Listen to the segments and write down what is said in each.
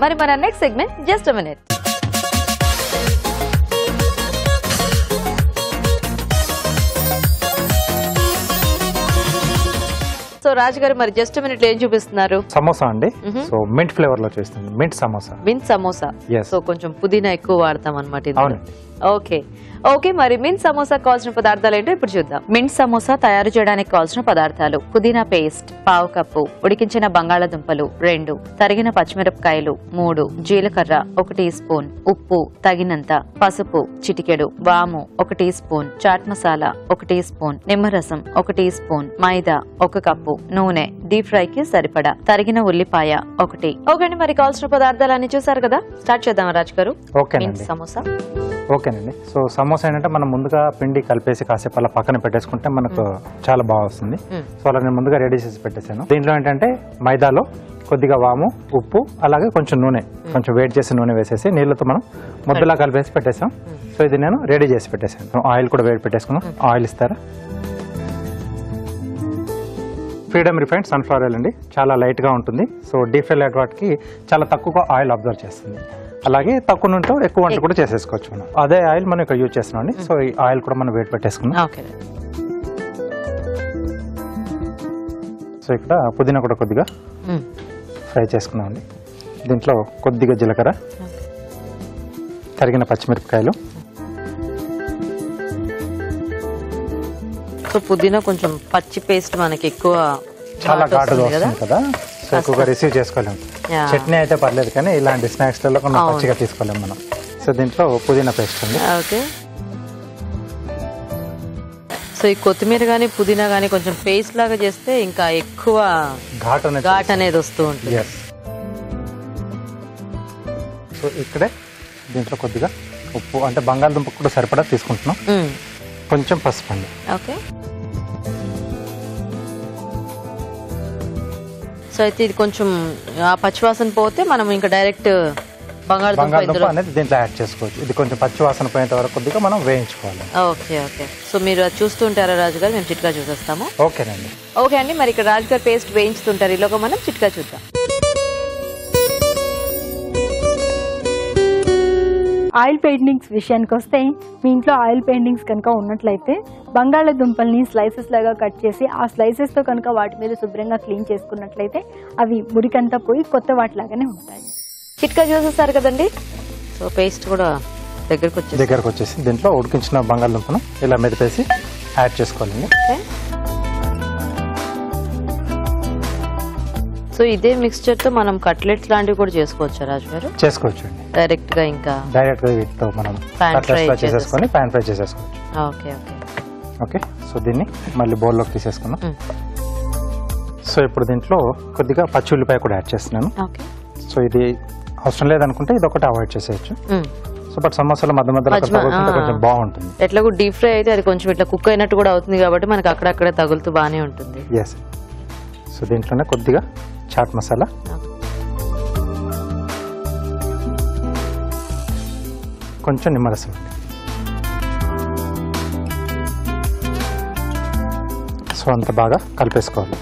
మరి మన next segment just a minute. So Raju garu మరి జస్ట్ మినిట్ ఏం చూపిస్తున్నారు? సమోసా అండి. సో మింట్ ఫ్లేవర్ లో చేస్తుంది mint samosa. Mint samosa. So కొంచెం పుదీనా ఎక్కువ వాడతాం అన్నమాట. ఓకే ఓకే, మరి మింట్ సమోసా కావాల్సిన పదార్థాలు ఏంటో ఇప్పుడు చూద్దాం. మింట్ సమోసా తయారు చేయడానికి కావాల్సిన పదార్థాలు: పుదీనా పేస్ట్ పావు కప్పు, ఉడికించిన బంగాళాదుంపలు 2, తరిగిన పచ్చిమిరపకాయలు 3, జీలకర్ర 1 టీ స్పూన్, ఉప్పు తగినంత, పసుపు చిటికెడు, వాము 1 teaspoon, chaat masala 1 teaspoon, నిమ్మరసం 1 టీ స్పూన్, మైదా 1 కప్పు, నూనె డీప్ ఫ్రై కి సరిపడా, తరిగిన ఉల్లిపాయ 1. ఓకే అండి, మరి కావాల్సిన పదార్థాలన్నీ చూసారు కదా, స్టార్ట్ చేద్దాం రాజు గారు. మింట్ సమోసా. ఓకేనండి. సో సమోసా ఏంటంటే మనం ముందుగా పిండి కలిపేసి కాసేపు అలా పక్కన పెట్టేసుకుంటే మనకు చాలా బాగా వస్తుంది. సో అలా నేను ముందుగా రెడీ చేసి పెట్టేశాను. దీంట్లో ఏంటంటే మైదాలో కొద్దిగా వాము, ఉప్పు, అలాగే కొంచెం నూనె, కొంచెం వేడి చేసి నూనె వేసేసి నీళ్ళతో మనం ముద్దలా కలిపేసి పెట్టేసాం. సో ఇది నేను రెడీ చేసి పెట్టేశాను. ఆయిల్ కూడా వేడి పెట్టేసుకున్నాం. ఆయిల్ ఇస్తారా? ఫ్రీడమ్ రిఫైన్డ్ సన్ఫ్లవర్ ఆయిల్ అండి. చాలా లైట్ గా ఉంటుంది. సో డీప్ ఫ్రై వాటికి చాలా తక్కువగా ఆయిల్ అబ్జర్వ్ చేస్తుంది. అలాగే తక్కువ నూనెతో ఎక్కువ వంట కూడా చేసేసుకోవచ్చు మనం. అదే ఆయిల్ మనం ఇక్కడ యూజ్ చేస్తున్నాం అండి. సో ఈ ఆయిల్ కూడా మనం వేడి పెట్టేసుకున్నాం. సో ఇక్కడ పుదీనా కూడా కొద్దిగా ఫ్రై చేసుకున్నాం అండి. దీంట్లో కొద్దిగా జీలకర్ర, తరిగిన పచ్చిమిరపకాయలు. సో పుదీనా కొంచెం పచ్చి పేస్ట్ మనకి ఎక్కువ చాలా ఘాటుగా వస్తుంది కదా, సో ఎక్కువగా రిసీవ్ చేసుకోలేము. చట్నీ అయితే పర్లేదు కానీ ఇలాంటి స్నాక్స్ లలో కొంచెం పచ్చిగా తీసుకోలేము మనం. సో దీంట్లో పుదీనా పేస్ట్ ఉంది. ఓకే. సో ఈ కొత్తిమీర గానీ పుదీనా గానీ కొంచెం పేస్ట్ లాగా చేస్తే ఇంకా ఎక్కువ ఘాట్ అనేది వస్తూ ఉంటుంది. సో ఇక్కడే దీంట్లో కొద్దిగా ఉప్పు, అంటే బంగాళదుంప కూడా సరిపడా తీసుకుంటున్నాం. కొంచెం పసుపు అండి. ఓకే. సో అయితే ఇది కొంచెం ఆ పచ్చివాసన పోతే మనం ఇంకా డైరెక్ట్ బంగాళదుంప అనేది దీంట్లో యాడ్ చేసుకోవచ్చు. ఇది కొంచెం పచ్చివాసన పోయేంత వరకు కొద్దిగా మనం వేయించుకోవాలి. Okay okay. సో మీరు అది చూస్తుంటారా రాజు గారు? మేము చిట్కా చూసేస్తాము. ఓకేనండి. ఓకే అండి, మరి ఇక్కడ రాజు గారు పేస్ట్ వేయించుతుంటారు, ఈలోగా మనం చిట్కా చూద్దాం. ఆయిల్ పెయింటింగ్స్ విషయానికి వస్తే, మీ ఇంట్లో ఆయిల్ పెయింటింగ్స్ కనుక ఉన్నట్లయితే బంగాళాదుంపల్ని స్లైసెస్ లాగా కట్ చేసి ఆ స్లైసెస్తో కనుక వాటి మీద శుభ్రంగా క్లీన్ చేసుకున్నట్లయితే అవి మురికంతా పోయి కొత్త వాటిలాగానే ఉంటాయి. చిట్కా చూసేస్తారు కదండి. సో పేస్ట్ కూడా దగ్గరకు వచ్చేసి దీంట్లో ఉడికించిన బంగాళదుంపను ఇలా మెదిపేసి యాడ్ చేసుకోవాలండి. సో ఇదే మిక్స్చర్ తో మనం కట్లెట్స్ లాంటివి కూడా చేసుకోవచ్చు రాజు గారు? చేసుకోవచ్చు డైరెక్ట్ గా. ఇంకా డైరెక్ట్ గా వీటితో మనం కట్లెట్స్ చేసేసుకొని పాన్ ఫ్రై చేసేసుకోవచ్చు. Okay okay okay. సో దీన్ని మళ్ళీ బౌల్లోకి తీసేసుకున్నాం. సో ఇప్పుడు దీంట్లో కొద్దిగా పచ్చి ఉల్లిపాయ కూడా యాడ్ చేస్తున్నాను. సో ఇది అవసరం లేదనుకుంటే ఇది ఒకటి అవాయిడ్ చేసేయచ్చు. సో బట్ సమోసాలో మధ్య మధ్యలో కొంచెం బాగుంటుంది. ఎట్లా కూడా డీప్ ఫ్రై అయితే అది కొంచెం ఇట్లా కుక్ అయినట్టు కూడా అవుతుంది కాబట్టి మనకి అక్కడక్కడ తగులుతూ బాగానే ఉంటుంది. ఎస్. సో దీంట్లోనే కొద్దిగా చాట్ మసాలా, కొంచెం నిమ్మరసం, సో అంత బాగా కలిపేసుకోవాలి.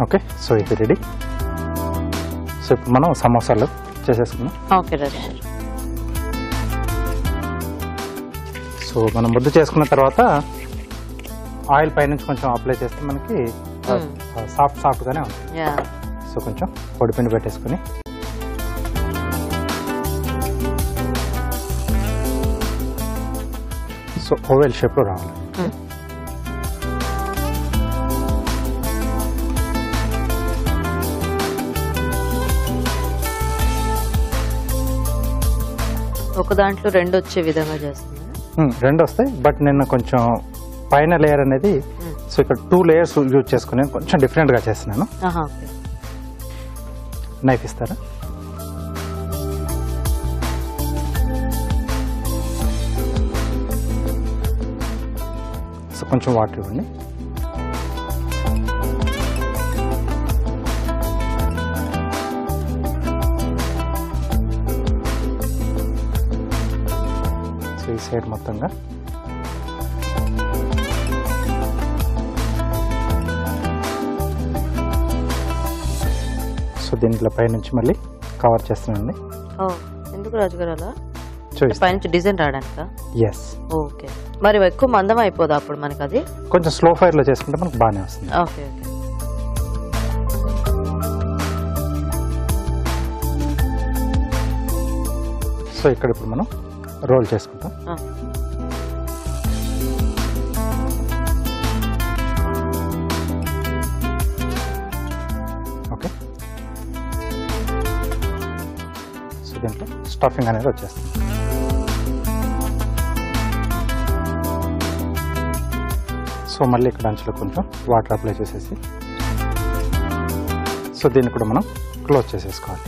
ఓకే. సో ఇది రెడీ. సో ఇప్పుడు మనం సమోసాలు చేసేసుకున్నాం. ఓకే రాజు. సో మనం ముద్ద చేసుకున్న తర్వాత ఆయిల్ పైనుంచి కొంచెం అప్లై చేస్తే మనకి సాఫ్ట్ గానే ఉంటుంది. సో కొంచెం పొడిపిండి పెట్టేసుకుని సో ఓవెల్ షేప్ లో రావాలి. ఒక దాంట్లో 2 వచ్చే విధంగా చేస్తుంది. 2 వస్తాయి, బట్ నేను కొంచెం పైన లేయర్ అనేది సో ఇక్కడ 2 లేయర్స్ యూజ్ చేసుకుని కొంచెం డిఫరెంట్ గా చేస్తున్నాను. నైఫ్ ఇస్తారా? సో కొంచెం వాటర్ ఇవ్వండి. సో ఈ సైడ్ మొత్తంగా దీంట్లో పైనుంచి మళ్ళీ కవర్ చేస్తున్నానండి. ఎందుకు రాజుగారు అలా చూపిస్తాను. పైనుంచి డిజైన్ రావడానికా? ఎస్. ఓకే. మరి ఎక్కువ మందం అయిపోదా అప్పుడు మనకి అది? కొంచెం స్లో ఫైర్లో చేసుకుంటే మనకు బాగానే వస్తుంది. Okay okay. సో ఇక్కడ ఇప్పుడు మనం రోల్ చేసుకుంటాం. ఓకే. సో దీంట్లో స్టఫింగ్ అనేది వచ్చేస్తుంది. సో మళ్ళీ ఇక్కడ అంచులో కొంచెం వాటర్ అప్లై చేసేసి సో దీన్ని కూడా మనం క్లోజ్ చేసేసుకోవాలి.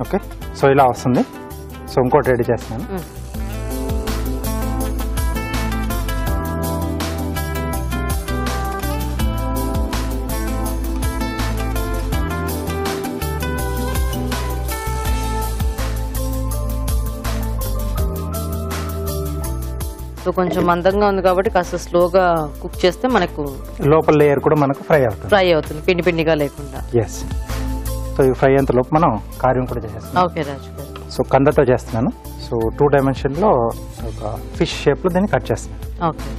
ఓకే. సో ఇలా వస్తుంది. సో ఇంకోటి రెడీ చేస్తున్నాను. సో కొంచెం మందంగా ఉంది కాబట్టి కాస్త స్లోగా కుక్ చేస్తే మనకు లోపల లేయర్ కూడా మనకు ఫ్రై అవుతుంది, పిండి పిండిగా లేకుండా. ఎస్. సో ఈ ఫ్రై అంత లోపు మనం కార్యం కూడా చేసేస్తాం. ఓకే రాజు గారు. సో కందతో చేస్తున్నాను. సో 2 డైమెన్షన్లో ఒక ఫిష్ షేప్లో దీన్ని కట్ చేస్తున్నాను. ఓకే.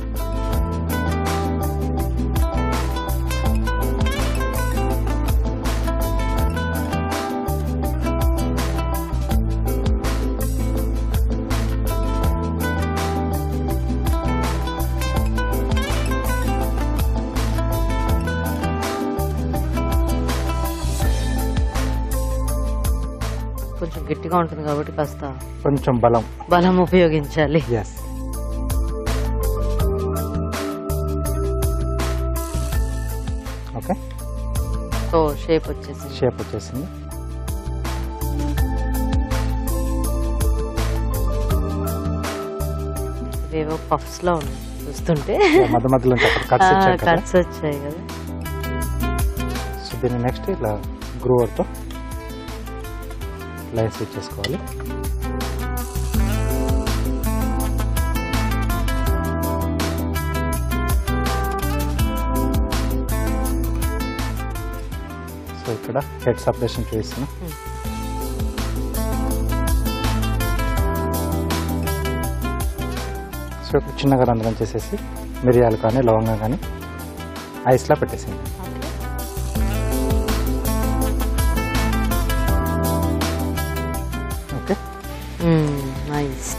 కొంచెం గట్టిగా ఉంటుంది కాబట్టి కాస్త కొంచెం బలం ఉపయోగించాలి. ఎస్. ఓకే. సో షేప్ వచ్చేసింది. ఇవేవో పఫ్స్ లో ఉన్నాయి చూస్తుంటే. మధ్యలో కట్స్ వచ్చాయి కదా. సో దీన్ని నెక్స్ట్ ఇలా గ్రూవర్తో లైన్స్ ఇచ్చేసుకోవాలి. సో ఇక్కడ హెడ్ సపరేషన్ చూపిస్తున్నా. సో ఇప్పుడు చిన్నగా రంధ్రం చేసేసి మిరియాలు కానీ లవంగా కానీ ఐస్లా పెట్టేసింది. ఓకే. నైస్.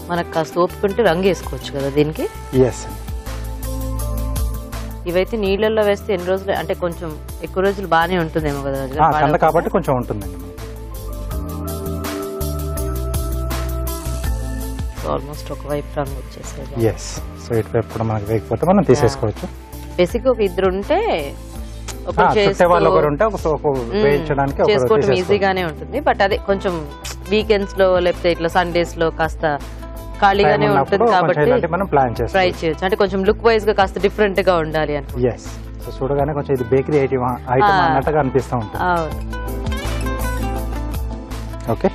మనకు కాస్త ఓపుకుంటే రంగు వేసుకోవచ్చు కదా దీనికి. ఎస్. ఇవైతే నీళ్ళల్లో వేస్తే ఎన్ని రోజులు, అంటే కొంచెం ఎక్కువ రోజులు బాగానే ఉంటుందేమో కదా కాబట్టి కొంచెం ఉంటుందండి. ఆల్మోస్ట్ ఒకవైపు రంగు వచ్చేసేది. ఎస్. సో ఇటువైపు కూడా మనకి వేయకపోతే మనం తీసేసుకోవచ్చు. బేసిక్ ఒక ఇద్దరు ఉంటే చేసుకోవటం ఈజీగానే ఉంటుంది. బట్ అదే కొంచెం వీకెండ్స్ లో లేకపోతే ఇట్లా సండేస్ లో కాస్త ఖాళీగానే ఉంటుంది కాబట్టి మనం ప్లాన్ ట్రై చేయొచ్చు. అంటే కొంచెం లుక్ వైజ్ గా కాస్త డిఫరెంట్ గా ఉండాలి అని. సో చూడగానే కొంచెం ఇది బేకరీ ఐటమ్ అన్నట్టుగా అనిపిస్తూ ఉంటుంది. ఓకే.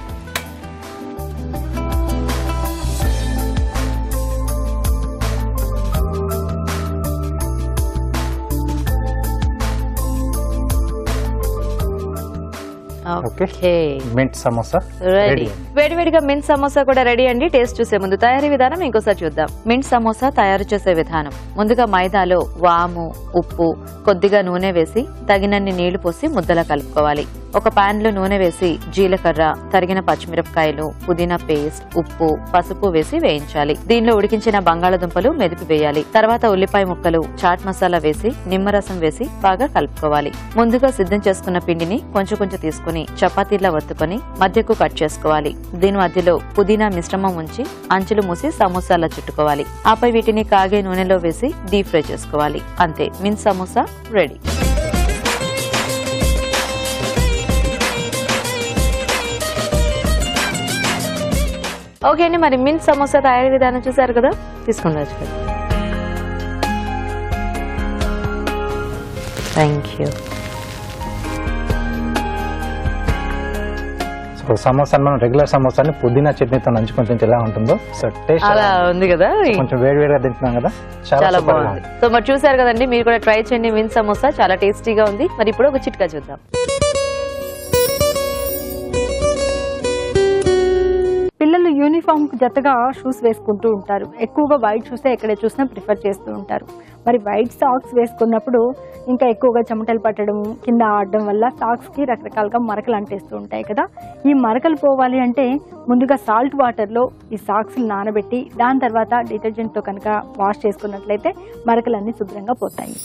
Mint samosa ready. వేడివేడిగా మింట్ సమోసా కూడా రెడీ అండి. టేస్ట్ చూసే ముందు తయారీ విధానం ఇంకోసారి చూద్దాం. మింట్ సమోసా తయారు చేసే విధానం: ముందుగా మైదాలో వాము, ఉప్పు, కొద్దిగా నూనె వేసి తగినన్ని నీళ్లు పోసి ముద్దలా కలుపుకోవాలి. ఒక పాన్ లో నూనె వేసి జీలకర్ర, తరిగిన పచ్చిమిరపకాయలు, పుదీనా పేస్ట్, ఉప్పు, పసుపు వేసి వేయించాలి. దీనిలో ఉడికించిన బంగాళదుంపలు మెదిపి వేయాలి. తర్వాత ఉల్లిపాయ ముక్కలు, చాట్ మసాలా వేసి నిమ్మరసం వేసి బాగా కలుపుకోవాలి. ముందుగా సిద్ధం చేసుకున్న పిండిని కొంచెం కొంచెం తీసుకుని చపాతీలా వత్తుకొని మధ్యకు కట్ చేసుకోవాలి. దీని మధ్యలో పుదీనా మిశ్రమం ఉంచి అంచులు మూసి సమోసాలా చుట్టుకోవాలి. ఆపై వీటిని కాగే నూనెలో వేసి డీప్ ఫ్రై చేసుకోవాలి. అంతే, మింట్ సమోసా రెడీ. ఓకే అండి, మరి మింట్ సమోసా తయారీ విధానం చూసారు కదా, తీసుకోండి రాజు గారు. Thank you. సో సో సమోసాని మనం రెగ్యులర్ సమోసాని పుదీనా చట్నీతో నంచుకొని తింటే ఎలా ఉంటుందో సో టేస్ట్ అలా ఉంది కదా, కొంచెం వేడివేడిగా తింటున్నాం కదా, చాలా సూపర్ గా బాగుంది. సో మరి చూసారు కదండి, మీరు కూడా ట్రై చేయండి మింట్ సమోసా, చాలా టేస్టీగా ఉంది. మరి ఇప్పుడు ఒక చిట్కా చూద్దాం. పిల్లలు యూనిఫామ్ కు జతగా షూస్ వేసుకుంటూ ఉంటారు. ఎక్కువగా వైట్ షూసే ఎక్కడ చూసినా ప్రిఫర్ చేస్తూ ఉంటారు. మరి వైట్ సాక్స్ వేసుకున్నప్పుడు ఇంకా ఎక్కువగా చెమటలు పట్టడం, కింద ఆడడం వల్ల సాక్స్ కి రకరకాలుగా మరకలు అంటేస్తూ ఉంటాయి కదా. ఈ మరకలు పోవాలి అంటే ముందుగా సాల్ట్ వాటర్ లో ఈ సాక్స్ నానబెట్టి దాని తర్వాత డిటర్జెంట్ తో కనుక వాష్ చేసుకున్నట్లయితే మరకలన్నీ శుభ్రంగా పోతాయి.